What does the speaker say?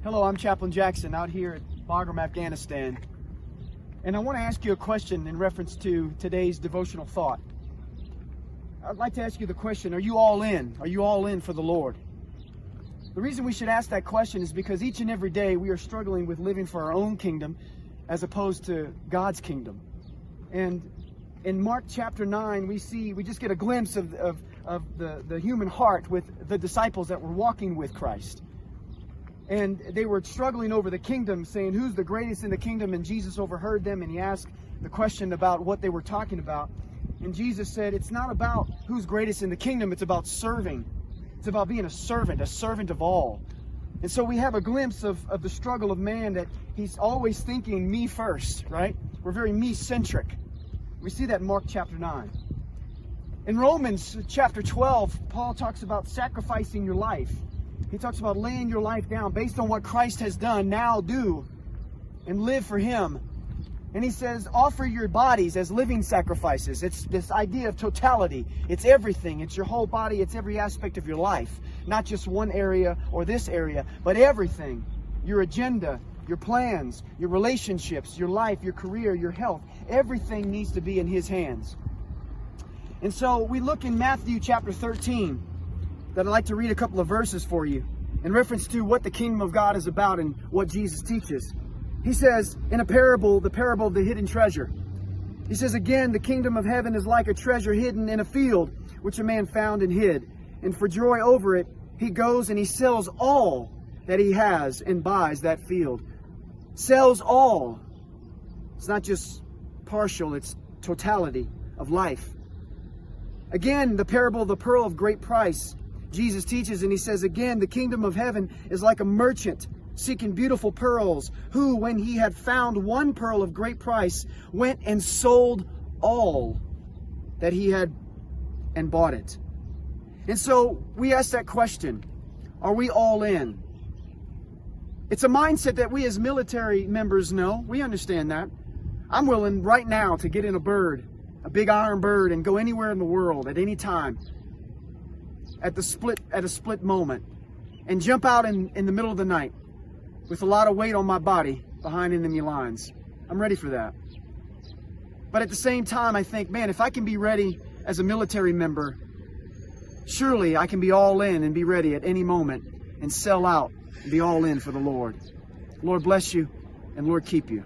Hello, I'm Chaplain Jackson out here at Bagram, Afghanistan. And I want to ask you a question in reference to today's devotional thought. I'd like to ask you the question, are you all in? Are you all in for the Lord? The reason we should ask that question is because each and every day we are struggling with living for our own kingdom as opposed to God's kingdom. And in Mark chapter 9, we just get a glimpse of the human heart with the disciples that were walking with Christ. And they were struggling over the kingdom, saying, who's the greatest in the kingdom? And Jesus overheard them, and he asked the question about what they were talking about. And Jesus said, it's not about who's greatest in the kingdom, it's about serving. It's about being a servant of all. And so we have a glimpse of the struggle of man, that he's always thinking me first, right? We're very me-centric. We see that in Mark chapter 9. In Romans chapter 12, Paul talks about sacrificing your life. He talks about laying your life down based on what Christ has done. Now do and live for Him. And he says, offer your bodies as living sacrifices. It's this idea of totality. It's everything. It's your whole body. It's every aspect of your life. Not just one area or this area, but everything. Your agenda, your plans, your relationships, your life, your career, your health. Everything needs to be in His hands. And so we look in Matthew chapter 13. That I'd like to read a couple of verses for you in reference to what the kingdom of God is about and what Jesus teaches. He says in a parable, the parable of the hidden treasure. He says, again, the kingdom of heaven is like a treasure hidden in a field, which a man found and hid. And for joy over it, he goes and he sells all that he has and buys that field. Sells all. It's not just partial, it's totality of life. Again, the parable of the pearl of great price. Jesus teaches, and he says again, the kingdom of heaven is like a merchant seeking beautiful pearls, who, when he had found one pearl of great price, went and sold all that he had and bought it. And so we ask that question, are we all in? It's a mindset that we as military members know. We understand that. I'm willing right now to get in a bird, a big iron bird, and go anywhere in the world at any time. At a split moment, and jump out in the middle of the night with a lot of weight on my body behind enemy lines. I'm ready for that. But at the same time, I think, man, if I can be ready as a military member, surely I can be all in and be ready at any moment and sell out and be all in for the Lord. Lord bless you, and Lord keep you.